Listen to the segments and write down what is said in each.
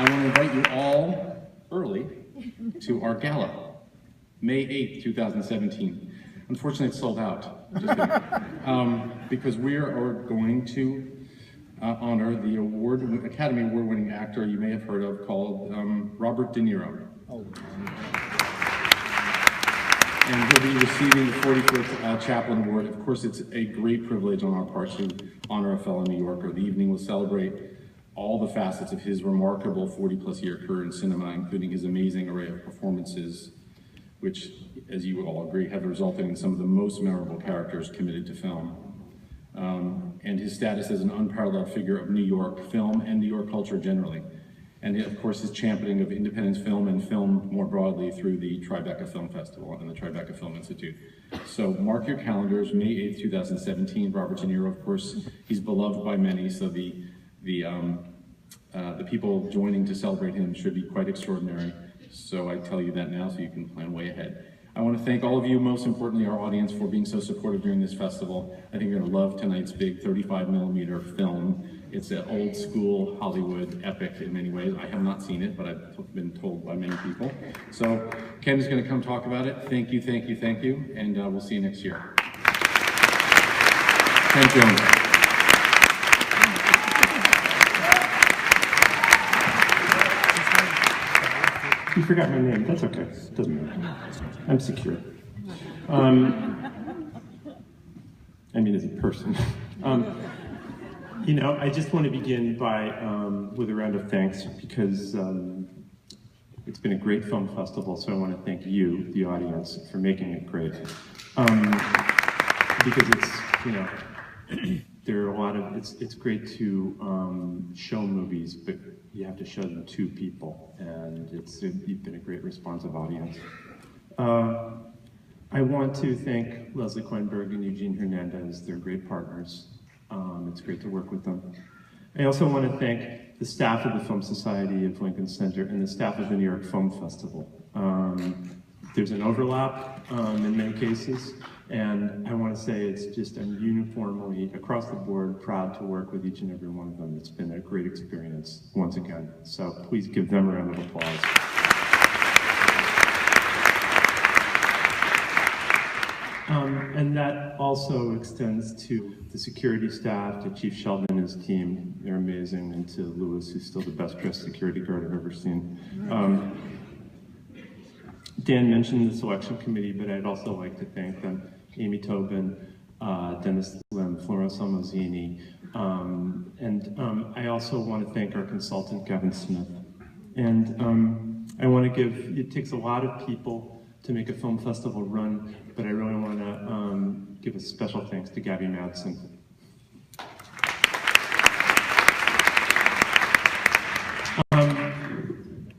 I want to invite you all early to our gala, May 8th, 2017. Unfortunately, it's sold out, just kidding. Because we are going to honor the Academy Award-winning actor you may have heard of called Robert De Niro. Oh. And he'll be receiving the 45th Chaplin Award. Of course, it's a great privilege on our part to honor a fellow New Yorker. The evening will celebrate all the facets of his remarkable 40-plus-year career in cinema, including his amazing array of performances, which, as you all agree, have resulted in some of the most memorable characters committed to film. And his status as an unparalleled figure of New York film and New York culture generally. And of course, his championing of independent film and film more broadly through the Tribeca Film Festival and the Tribeca Film Institute. So mark your calendars, May 8th, 2017. Robert De Niro, of course, he's beloved by many, so the people joining to celebrate him should be quite extraordinary. So I tell you that now so you can plan way ahead. I want to thank all of you, most importantly our audience, for being so supportive during this festival. I think you're going to love tonight's big 35mm film. It's an old school Hollywood epic in many ways. I have not seen it, but I've been told by many people. So Ken is going to come talk about it. Thank you, thank you, thank you, and we'll see you next year. Thank you. You forgot my name. That's okay. Doesn't matter. I'm secure. I mean, as a person. You know, I just want to begin by with a round of thanks because it's been a great film festival. So I want to thank you, the audience, for making it great. Because it's, you know, there are a lot of it's great to show movies, but you have to show them to people, and you've been a great responsive audience. I want to thank Leslie Kleinberg and Eugene Hernandez. They're great partners. It's great to work with them. I also want to thank the staff of the Film Society of Lincoln Center and the staff of the New York Film Festival. There's an overlap in many cases, and I want to say it's just I'm uniformly, across the board, proud to work with each and every one of them. It's been a great experience, once again. So please give them a round of applause. And that also extends to the security staff, to Chief Sheldon and his team. They're amazing, and to Louis, who's still the best dressed security guard I've ever seen. Dan mentioned the selection committee, but I'd also like to thank them. Amy Tobin, Dennis Lim, Florence Salmozini, and I also want to thank our consultant, Gavin Smith. And I want to give, it takes a lot of people to make a film festival run, but I really want to give a special thanks to Gabby Madsen.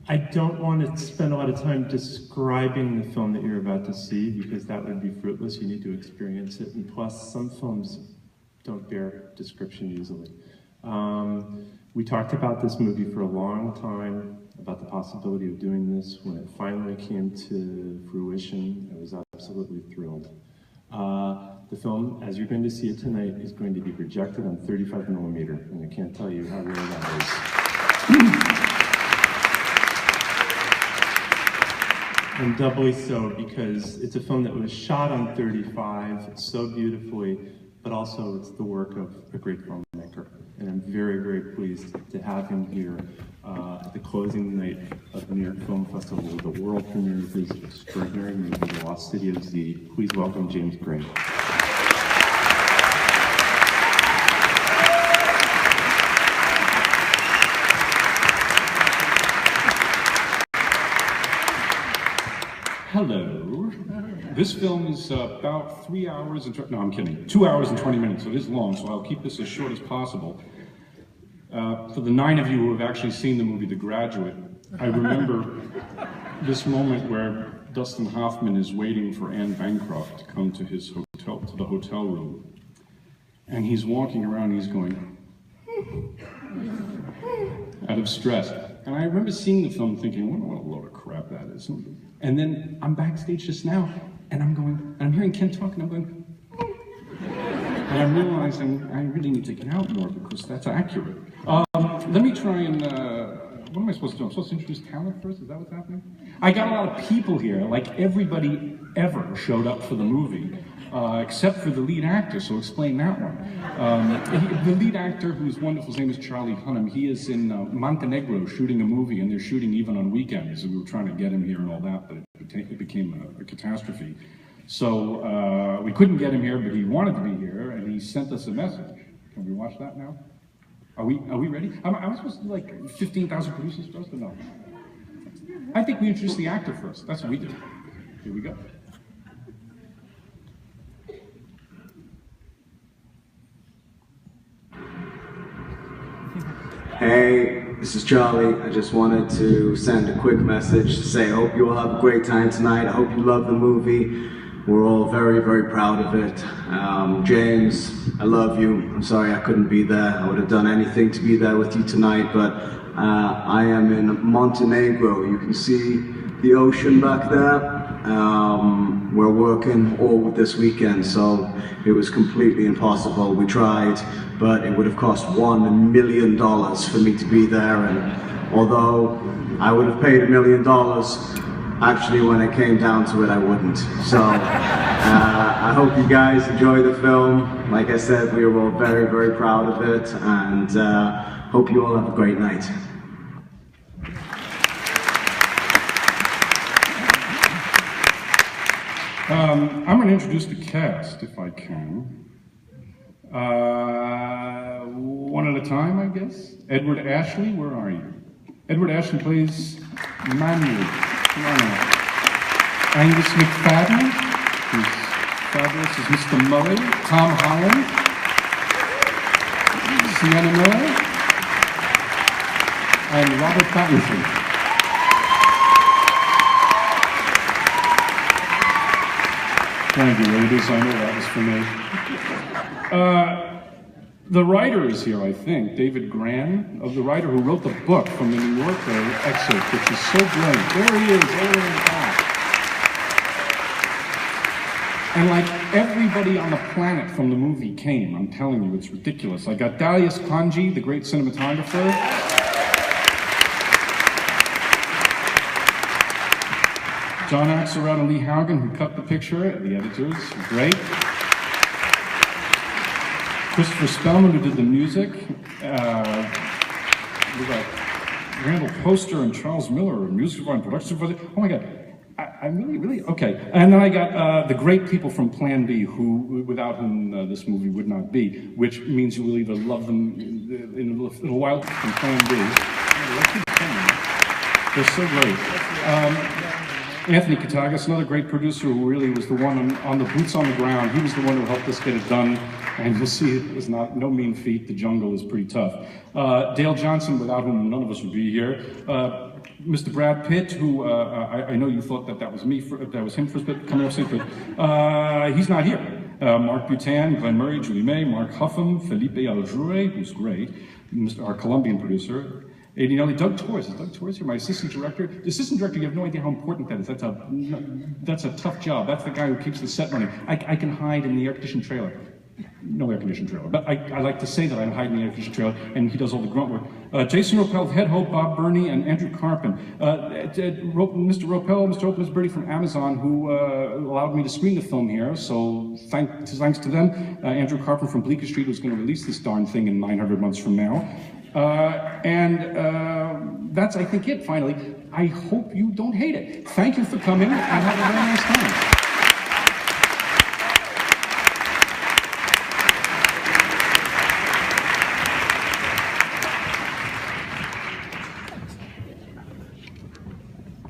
I don't want to spend a lot of time describing the film that you're about to see because that would be fruitless. You need to experience it, and plus some films don't bear description easily. We talked about this movie for a long time, about the possibility of doing this. When it finally came to fruition, I was absolutely thrilled. The film, as you're going to see it tonight, is going to be projected on 35mm, and I can't tell you how rare that is. And doubly so because it's a film that was shot on 35 so beautifully, but also it's the work of a great filmmaker. And I'm very, very pleased to have him here at the closing night of the New York Film Festival with the world premiere of his extraordinary movie, The Lost City of Z. Please welcome James Gray. Hello. This film is about 3 hours and, no, I'm kidding, 2 hours and 20 minutes, so it is long, so I'll keep this as short as possible. For the 9 of you who have actually seen the movie The Graduate, I remember this moment where Dustin Hoffman is waiting for Anne Bancroft to come to his hotel, to the hotel room, and he's walking around, he's going, out of stress. And I remember seeing the film thinking, what a load of crap that is. And then I'm backstage just now, and I'm hearing Ken talk, and I'm going, and I'm realizing I really need to get out more because that's accurate. Let me try and what am I supposed to do? I'm supposed to introduce talent first? Is that what's happening? I got a lot of people here, like everybody ever showed up for the movie, except for the lead actor, so explain that one. The lead actor, who's wonderful, his name is Charlie Hunnam, he is in Montenegro shooting a movie, and they're shooting even on weekends, and we were trying to get him here and all that, but it became a catastrophe. So we couldn't get him here, but he wanted to be here, and he sent us a message. Can we watch that now? Are we ready? Am I supposed to do like 15,000 producers first or no? I think we introduce the actor first. That's what we do. Here we go. Hey, this is Charlie. I just wanted to send a quick message to say I hope you all have a great time tonight. I hope you love the movie. We're all very, very proud of it. James, I love you. I'm sorry I couldn't be there. I would have done anything to be there with you tonight, but I am in Montenegro. You can see the ocean back there. We're working all this weekend, so it was completely impossible. We tried, but it would have cost $1 million for me to be there, and although I would have paid $1 million, actually, when it came down to it, I wouldn't. So, I hope you guys enjoy the film. Like I said, we were all very, very proud of it, and hope you all have a great night. I'm going to introduce the cast, if I can. One at a time, I guess. Edward Ashley, where are you? Edward Ashley plays Manuel. Angus McFadden, who's fabulous, is Mr. Murray. Tom Holland, Sienna Miller, and Robert Pattinson. Thank you, ladies. I know that was for me. The writer is here, I think, David Gran, of the writer who wrote the book from the New Yorker excerpt, which is so brilliant. There he is, over in the back. And like everybody on the planet from the movie came, I'm telling you, it's ridiculous. I got Darius Kanji, the great cinematographer. John Axelrod and Lee Haugen, who cut the picture, the editors, great. Christopher Spellman, who did the music. We got Randall Poster and Charles Miller, music and production for the. Oh my God, I'm really okay. And then I got the great people from Plan B, who without whom this movie would not be, which means you will either love them in a little while from Plan B. They're so great. Anthony Katagas, another great producer who really was the one on the boots on the ground. He was the one who helped us get it done. And you'll see it was no mean feat. The jungle is pretty tough. Dale Johnson, without whom none of us would be here. Mr. Brad Pitt, who I know you thought that was me, that was him first, but coming up but he's not here. Mark Butan, Glenn Murray, Julie May, Mark Huffam, Felipe Aljure, who's great, our Colombian producer. Adrian Ellie, Doug Torres. Is Doug Torres here? My assistant director. The assistant director, you have no idea how important that is. That's a tough job. That's the guy who keeps the set running. I can hide in the air-conditioned trailer. No air-conditioned trailer, but I like to say that I hide in the air-conditioned trailer, and he does all the grunt work. Jason Ropel, Head Hope, Bob Burney, and Andrew Carpin. Mr. Ropel, Mr. Opel is Birdie from Amazon, who allowed me to screen the film here, so thanks to them. Andrew Carpin from Bleecker Street, who's going to release this darn thing in 900 months from now. That's, I think, it, finally. I hope you don't hate it. Thank you for coming, and have a very nice time.